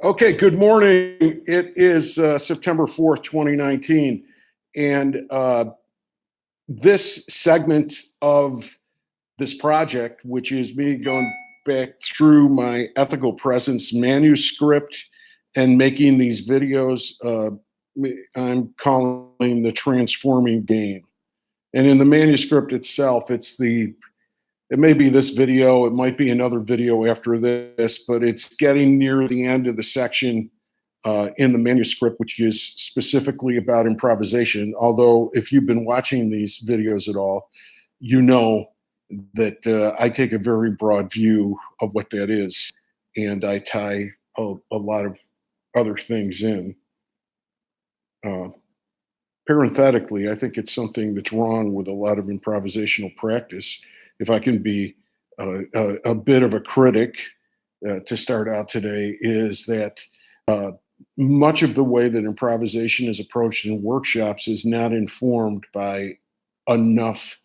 Okay, good morning. It is September 4th, 2019. And this segment of this project, which is me going back through my ethical presence manuscript and making these videos, I'm calling the transforming game. And in the manuscript itself, it may be this video, it might be another video after this, but it's getting near the end of the section in the manuscript, which is specifically about improvisation. Although, if you've been watching these videos at all, you know that I take a very broad view of what that is, and I tie a lot of other things in. Uh, Parenthetically, I think it's something that's wrong with a lot of improvisational practice. If I can be a bit of a critic to start out today, is that uh, much of the way that improvisation is approached in workshops is not informed by enough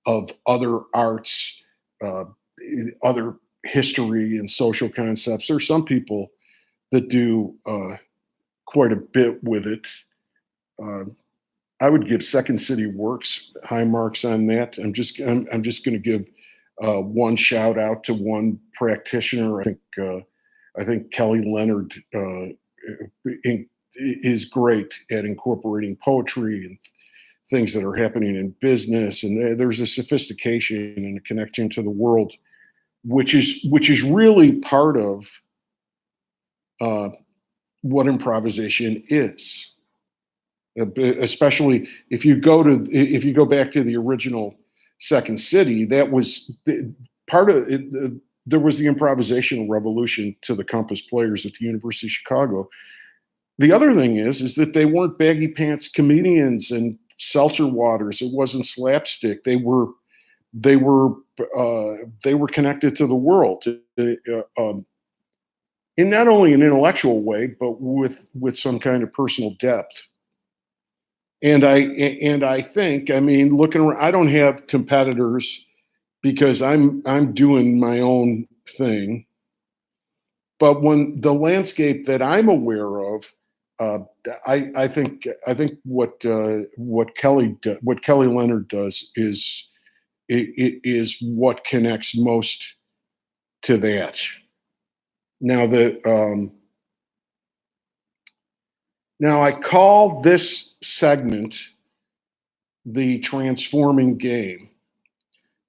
of other arts, uh, other history, and social concepts. There are some people that do quite a bit with it. Uh, I would give Second City Works high marks on that. I'm just going to give one shout out to one practitioner. I think Kelly Leonard is great at incorporating poetry and things that are happening in business, and there's a sophistication and a connection to the world, which is really part of uh, what improvisation is. Especially if you go back to the original Second City, that was part of it. There was the improvisational revolution to the Compass Players at the University of Chicago. The other thing is that they weren't baggy pants comedians and seltzer waters. It wasn't slapstick. They were connected to the world in not only an intellectual way, but with some kind of personal depth. And I think, I mean, looking around, I don't have competitors because I'm doing my own thing. But when the landscape that I'm aware of, uh, I think what Kelly Leonard does is what connects most to that. Now the now I call this segment the transforming game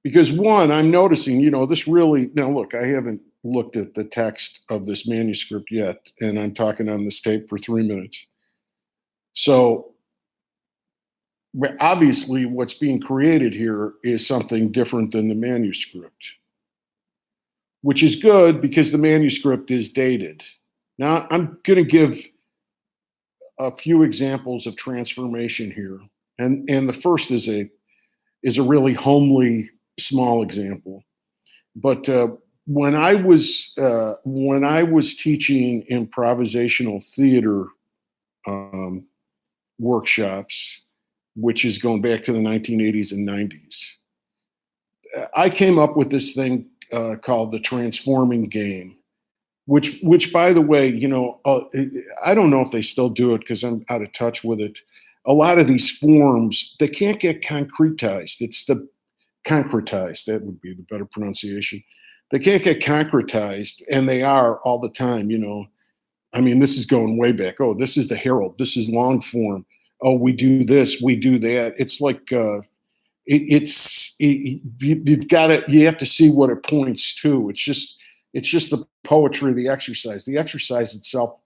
because one, I'm noticing, this really, now look, I haven't looked at the text of this manuscript yet, and I'm talking on this tape for 3 minutes. So obviously, what's being created here is something different than the manuscript, which is good because the manuscript is dated. Now, I'm going to give a few examples of transformation here, and the first is a really homely small example. But when I was teaching improvisational theater um, workshops, which is going back to the 1980s and 90s, I came up with this thing called the transforming game. Which, by the way, I don't know if they still do it because I'm out of touch with it. A lot of these forms, they can't get concretized. It's the concretized, that would be the better pronunciation. They can't get concretized, and they are all the time. I mean, this is going way back. Oh, this is the Herald. This is long form. Oh, we do this, we do that. It's like you've got to, you have to see what it points to. It's just the poetry of the exercise. The exercise itself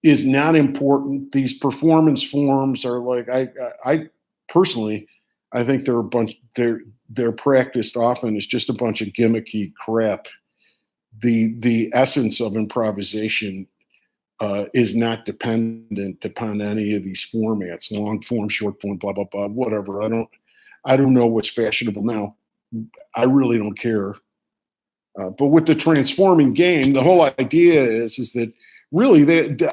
is not important. These performance forms are like, I personally, I think they're a bunch. They're practiced often as just a bunch of gimmicky crap. The essence of improvisation is not dependent upon any of these formats: long form, short form, blah blah blah, whatever. I don't know what's fashionable now. I really don't care. But with the transforming game, the whole idea is that really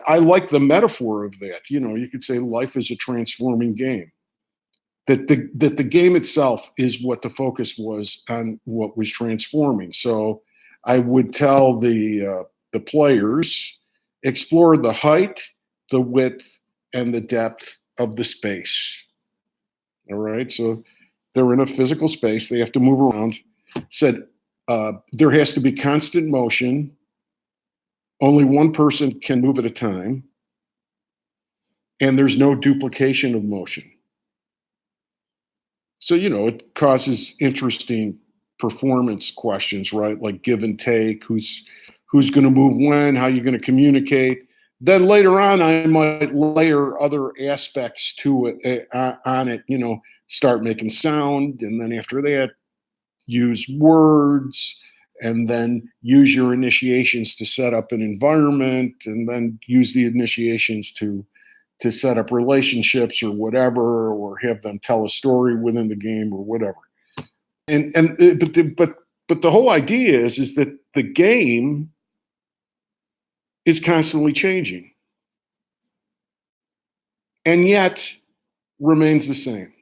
I like the metaphor of that. You could say life is a transforming game. That the game itself is what the focus was on, what was transforming. So I would tell the players explore the height, the width, and the depth of the space. All right, so they're in a physical space. They have to move around. Said there has to be constant motion. Only one person can move at a time. And there's no duplication of motion. So, it causes interesting performance questions, right? Like give and take, who's going to move when, how you're going to communicate. Then later on, I might layer other aspects to it on it, start making sound. And then after that, use words, and then use your initiations to set up an environment, and then use the initiations to set up relationships or whatever, or have them tell a story within the game or whatever. But the whole idea is that the game is constantly changing, and yet remains the same.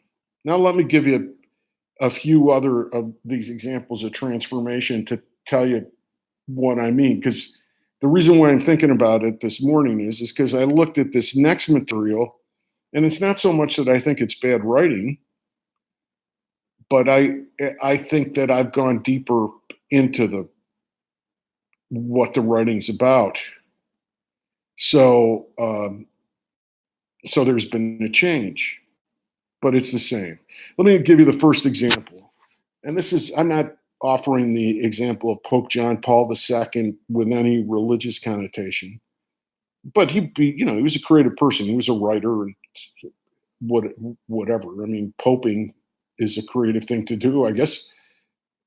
Now let me give you a few other of these examples of transformation to tell you what I mean. Because the reason why I'm thinking about it this morning is because I looked at this next material, and it's not so much that I think it's bad writing, but I think that I've gone deeper into what the writing's about. So so there's been a change, but it's the same. Let me give you the first example. And I'm not offering the example of Pope John Paul II with any religious connotation, but he was a creative person. He was a writer and whatever. I mean, poping is a creative thing to do, I guess.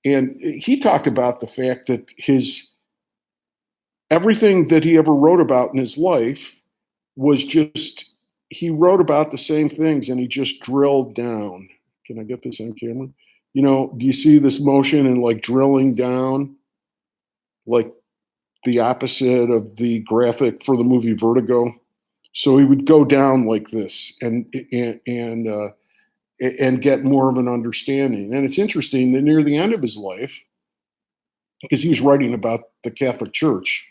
And he talked about the fact that everything that he ever wrote about in his life was he wrote about the same things, and he just drilled down. Can I get this on camera? Do you see this motion and like drilling down, like the opposite of the graphic for the movie Vertigo? So he would go down like this and get more of an understanding. And it's interesting that near the end of his life, because he was writing about the Catholic Church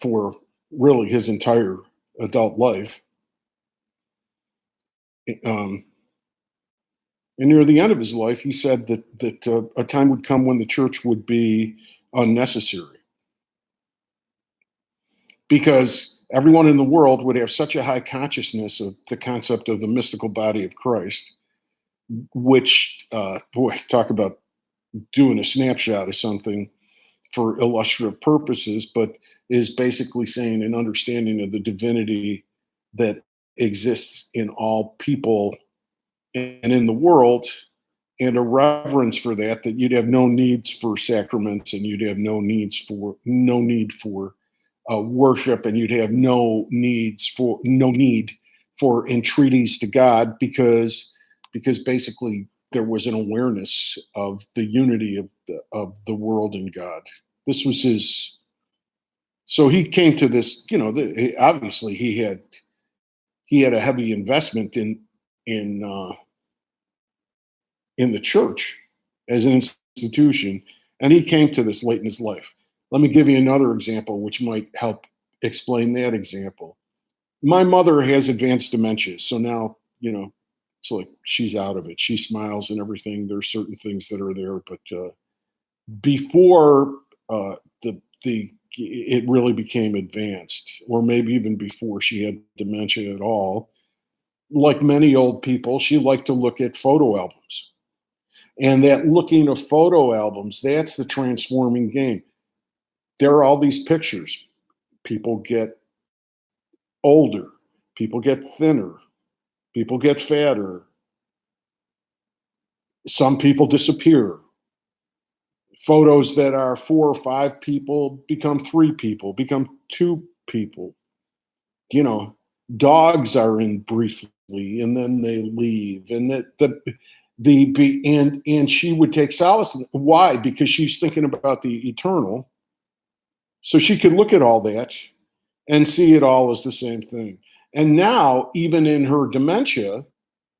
for really his entire adult life, and near the end of his life, he said that a time would come when the church would be unnecessary, because everyone in the world would have such a high consciousness of the concept of the mystical body of Christ, which, talk about doing a snapshot of something for illustrative purposes, but is basically saying an understanding of the divinity that exists in all people and in the world, and a reverence for that you'd have no needs for sacraments, and you'd have no need for worship, and you'd have no need for entreaties to God, because basically there was an awareness of the unity of the world and God. This was his. So he came to this. Obviously he had a heavy investment in the church as an institution, and he came to this late in his life. Let me give you another example which might help explain that example. My mother has advanced dementia, so now, it's like she's out of it. She smiles and everything. There's certain things that are there, but before it really became advanced, or maybe even before she had dementia at all, like many old people, she liked to look at photo albums. And that looking of photo albums, that's the transforming game. There are all these pictures. People get older. People get thinner. People get fatter. Some people disappear. Photos that are 4 or 5 people become 3 people, become 2 people. Dogs are in briefly and then they leave. And and she would take solace. Why? Because she's thinking about the eternal. So she could look at all that and see it all as the same thing. And now, even in her dementia,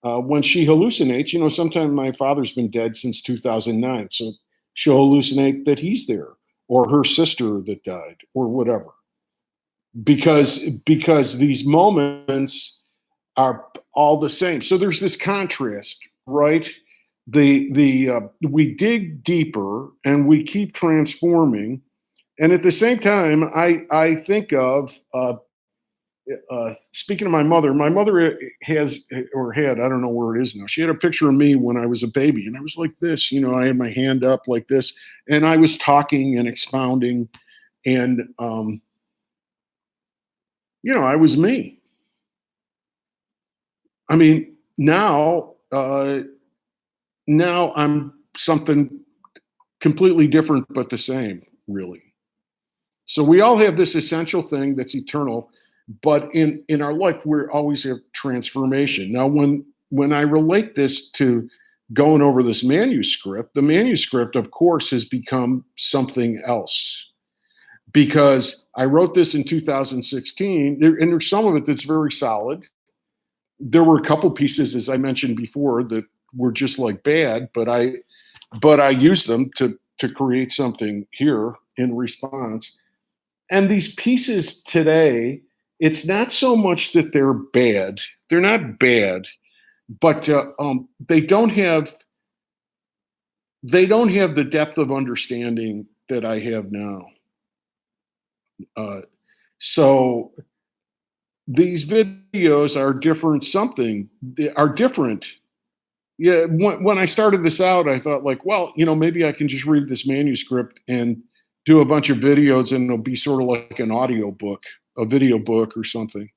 when she hallucinates, sometimes my father's been dead since 2009. So she'll hallucinate that he's there, or her sister that died, or whatever. because these moments are all the same. So there's this contrast, right? We dig deeper and we keep transforming, and at the same time, I think of speaking of my mother has or had, I don't know where it is now. She had a picture of me when I was a baby, and I was like this, I had my hand up like this, and I was talking and expounding, and I was me. I mean, now I'm something completely different, but the same, really. So we all have this essential thing that's eternal, but in our life we always have transformation. Now, when I relate this to going over this manuscript, the manuscript, of course, has become something else because I wrote this in 2016, and there's some of it that's very solid. There were a couple pieces, as I mentioned before, that were just like bad, but I used them to create something here in response. And these pieces today, it's not so much that they're bad. They're not bad, but they don't have the depth of understanding that I have now. So these videos are different. They are different. Yeah. When I started this out, I thought like, well, maybe I can just read this manuscript and do a bunch of videos, and it'll be sort of like an audio book, a video book or something,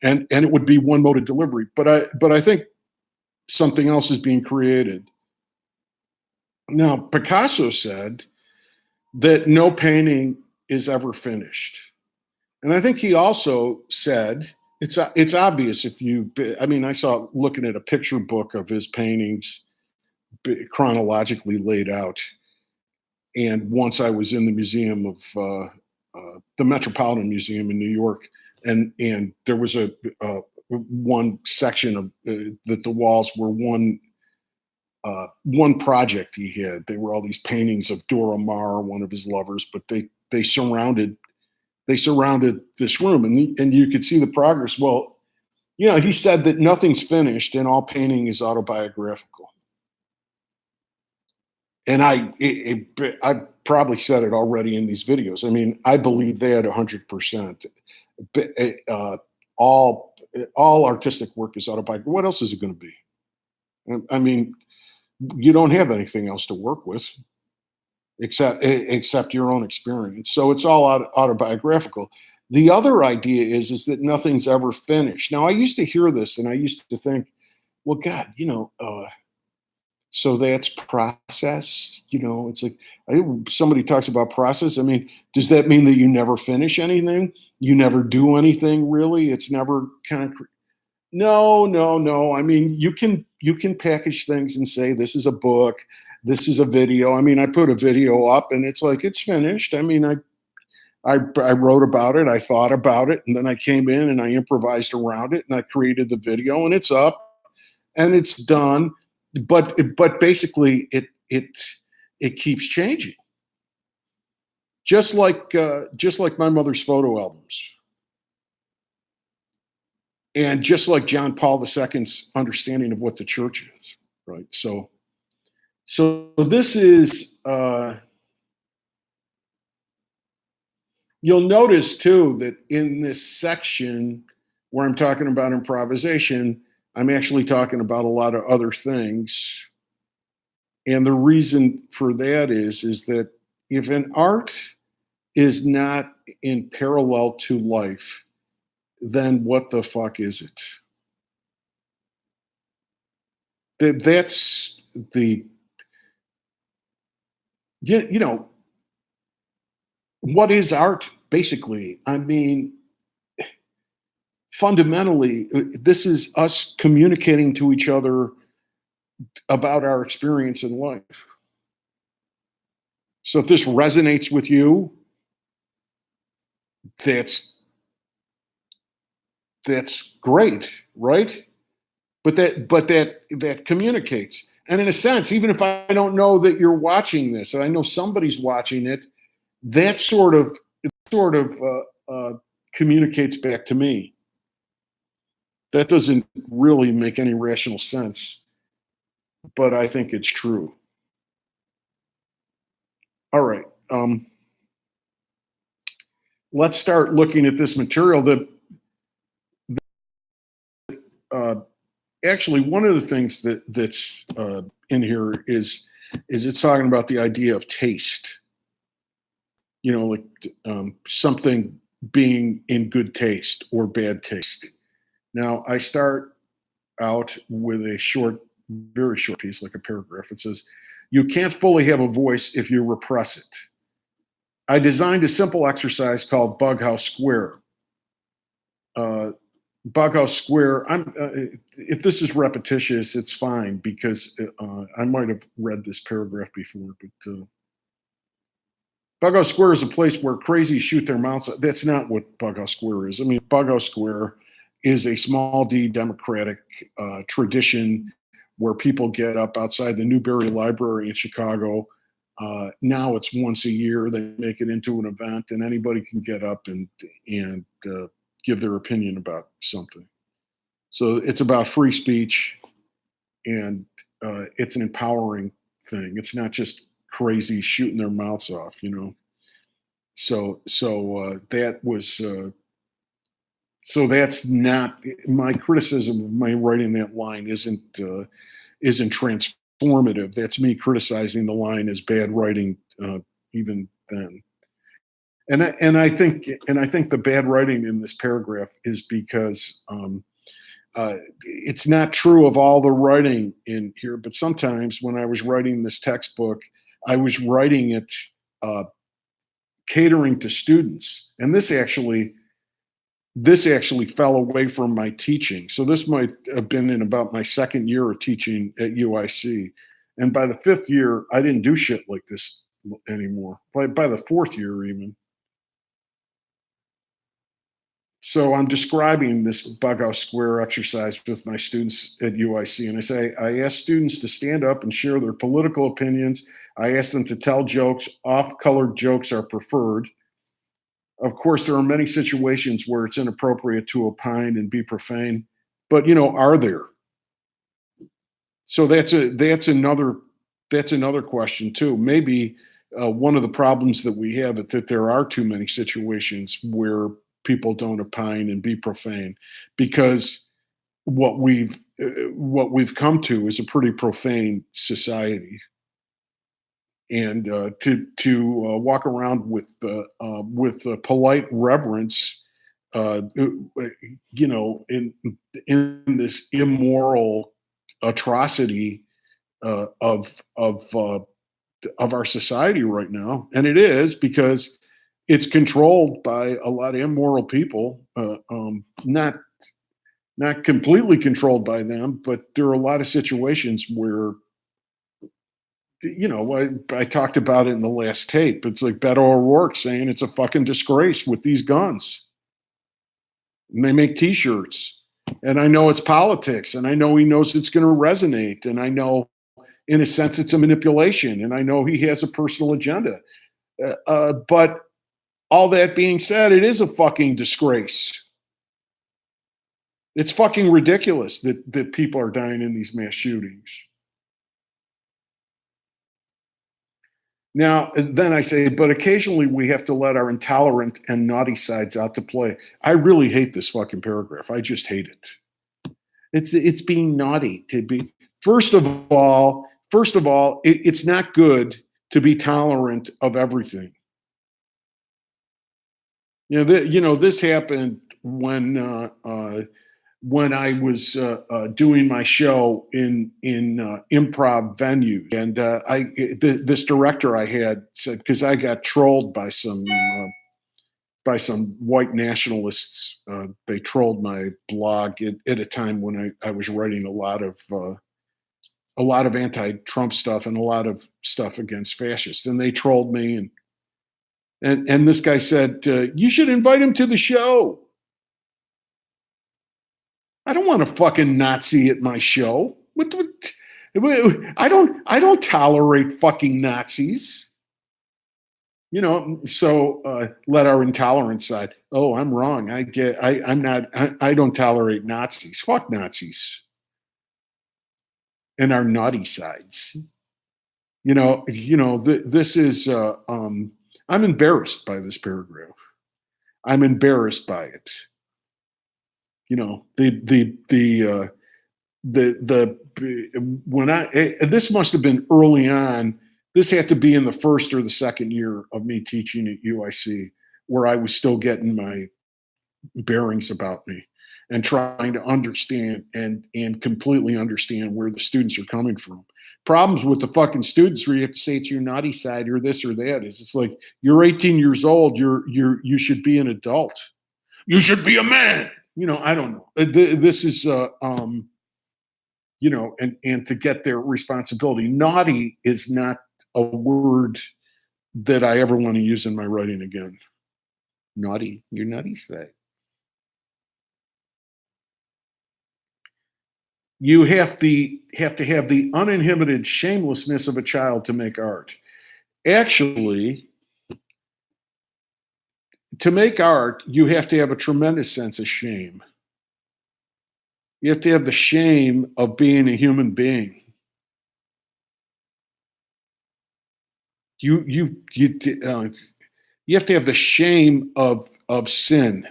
and it would be one mode of delivery. But I think something else is being created. Now, Picasso said that no painting is ever finished. And I think he also said it's obvious I saw looking at a picture book of his paintings chronologically laid out. And once I was in the museum of the Metropolitan Museum in New York, and there was a one section of that the walls were one project he had. They were all these paintings of Dora Maar, one of his lovers, but they surrounded this room, and you could see the progress. Well, he said that nothing's finished and all painting is autobiographical. And I probably said it already in these videos. I mean, I believe that 100%. All artistic work is autobiographical. What else is it going to be? I mean, you don't have anything else to work with except your own experience. So it's all autobiographical. The other idea is that nothing's ever finished. Now, I used to hear this, and I used to think, well, God, so that's process. It's like somebody talks about process. I mean, does that mean that you never finish anything? You never do anything, really? It's never concrete? No, no, no. I mean, you can package things and say this is a book, this is a video. I mean, I put a video up, and it's like it's finished. I mean, I wrote about it, I thought about it, and then I came in and I improvised around it, and I created the video, and it's up, and it's done. But basically, it keeps changing, just like my mother's photo albums, and just like John Paul II's understanding of what the church is, right? So this is. You'll notice too that in this section where I'm talking about improvisation, I'm actually talking about a lot of other things. And the reason for that is that if an art is not in parallel to life, then what the fuck is it? That's the, what is art, basically? I mean, fundamentally, this is us communicating to each other about our experience in life. So if this resonates with you, that's great, right? But that communicates. And in a sense, even if I don't know that you're watching this, and I know somebody's watching it, that sort of communicates back to me. That doesn't really make any rational sense, but I think it's true. All right. Let's start looking at this material. Uh, Actually, one of the things that's in here is it's talking about the idea of taste. You know, like something being in good taste or bad taste. Now, I start out with a short, very short piece, like a paragraph. It says, "You can't fully have a voice if you repress it. I designed a simple exercise called Bughouse Square. Uh, Bughouse Square. If this is repetitious, it's fine because I might have read this paragraph before. But Bughouse Square is a place where crazies shoot their mouths. That's not what Bughouse Square is. I mean, Bughouse Square is a small D democratic tradition where people get up outside the Newberry Library in Chicago. Now it's once a year. They make it into an event, and anybody can get up and give their opinion about something. So it's about free speech, and it's an empowering thing. It's not just crazy shooting their mouths off, you know. So that was. So that's not my criticism of my writing that line isn't transformative. That's me criticizing the line as bad writing even then. And I think the bad writing in this paragraph is because it's not true of all the writing in here. But sometimes when I was writing this textbook, I was writing it catering to students, and this actually fell away from my teaching. So this might have been in about my second year of teaching at UIC. And by the fifth year, I didn't do shit like this anymore. By the fourth year, even. So I'm describing this Bughouse Square exercise with my students at UIC. And I say, I ask students to stand up and share their political opinions. I ask them to tell jokes. Off-colored jokes are preferred. Of course, there are many situations where it's inappropriate to opine and be profane, but are there? So that's another question too. Maybe one of the problems that we have is that there are too many situations where people don't opine and be profane, because what we've come to is a pretty profane society. And to walk around with polite reverence, in this immoral atrocity of our society right now, and it is because it's controlled by a lot of immoral people, not completely controlled by them, but there are a lot of situations where I talked about it in the last tape. It's like Beto O'Rourke saying it's a fucking disgrace with these guns. And they make T-shirts. And I know it's politics. And I know he knows it's going to resonate. And I know, in a sense, it's a manipulation. And I know he has a personal agenda. But all that being said, it is a fucking disgrace. It's fucking ridiculous that people are dying in these mass shootings. Now, then I say, but occasionally we have to let our intolerant and naughty sides out to play. I really hate this fucking paragraph. I just hate it. It's being naughty to be. First of all, it's not good to be tolerant of everything. This happened when I was doing my show in improv venue, and this director I had said, because I got trolled by some white nationalists. They trolled my blog at a time when I was writing a lot of anti-Trump stuff and a lot of stuff against fascists, and they trolled me, and this guy said, you should invite him to the show. I don't want a fucking Nazi at my show. I don't tolerate fucking Nazis. So let our intolerant side. Oh, I'm wrong. I'm not. I don't tolerate Nazis. Fuck Nazis and our naughty sides. This is. I'm embarrassed by this paragraph. I'm embarrassed by it. The when this must have been early on. This had to be in the first or the second year of me teaching at UIC, where I was still getting my bearings about me and trying to understand and completely understand where the students are coming from. Problems with the fucking students where you have to say it's your naughty side or this or that is it's like you're 18 years old, you should be an adult. You should be a man. I don't know. This is and to get their responsibility. Naughty is not a word that I ever want to use in my writing again. Naughty, your naughty side. You have to have the uninhibited shamelessness of a child to make art. Actually, to make art, you have to have a tremendous sense of shame. You have to have the shame of being a human being. You have to have the shame of sin,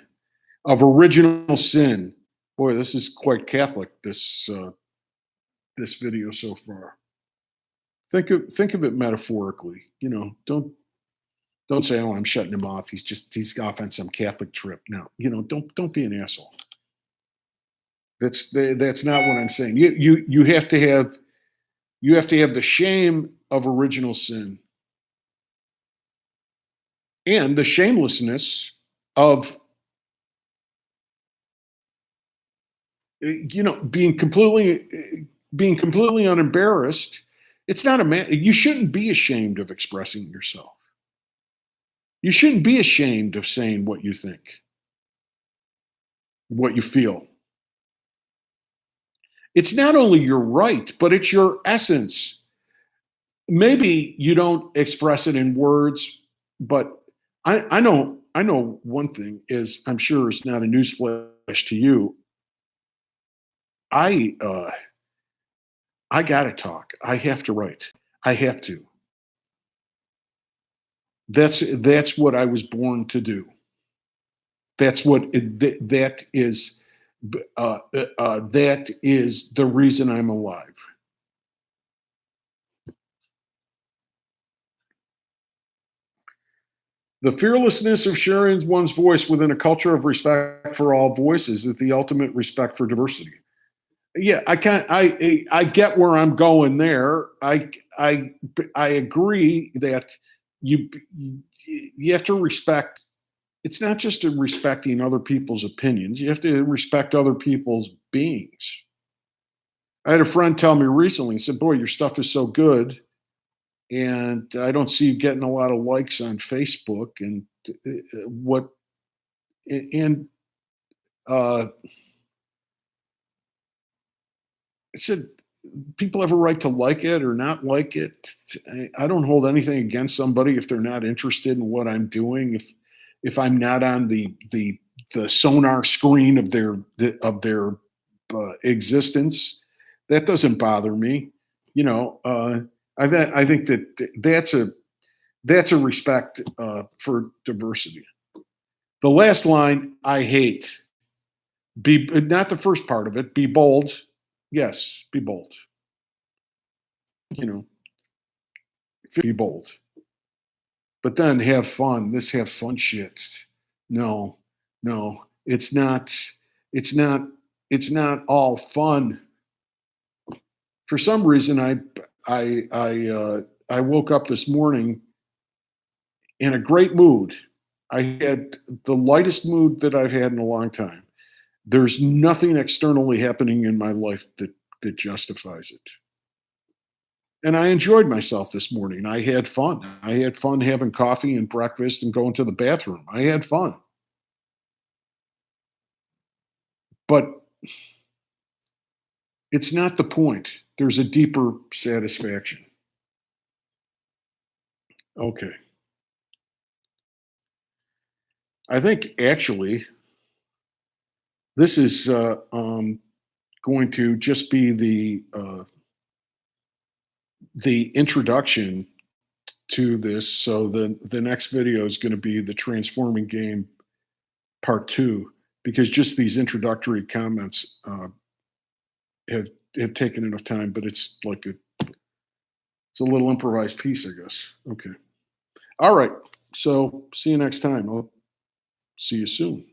of original sin. Boy, this is quite Catholic. This video so far. Think of it metaphorically. Don't say, "Oh, I'm shutting him off. He's off on some Catholic trip." Now, don't be an asshole. That's not what I'm saying. You have to have the shame of original sin and the shamelessness of being completely unembarrassed. It's not a man. You shouldn't be ashamed of expressing yourself. You shouldn't be ashamed of saying what you think, what you feel. It's not only your right, but it's your essence. Maybe you don't express it in words, but I know one thing is I'm sure it's not a newsflash to you. I gotta talk. I have to write. I have to. That's what I was born to do. That's what that is. That is the reason I'm alive. The fearlessness of sharing one's voice within a culture of respect for all voices is the ultimate respect for diversity. Yeah, I can't. I get where I'm going there. I agree that you you have to respect. It's not just respecting other people's opinions. You have to respect other people's beings. I had a friend tell me recently. He said, "Boy, your stuff is so good, and I don't see you getting a lot of likes on Facebook." And what and I said, people have a right to like it or not like it. I don't hold anything against somebody if they're not interested in what I'm doing. If I'm not on the sonar screen of their existence, that doesn't bother me. I think that that's a respect for diversity. The last line I hate. Be not the first part of it. Be bold. Yes, be bold. You know, be bold. But then have fun. This have fun shit. No, no, it's not. It's not. It's not all fun. For some reason, I woke up this morning in a great mood. I had the lightest mood that I've had in a long time. There's nothing externally happening in my life that justifies it. And I enjoyed myself this morning. I had fun. I had fun having coffee and breakfast and going to the bathroom. I had fun. But it's not the point. There's a deeper satisfaction. Okay. I think actually this is going to just be the introduction to this. So the next video is going to be the transforming game part two, because just these introductory comments have have taken enough time. But it's like it's a little improvised piece, I guess. Okay. All right. So see you next time. I'll see you soon.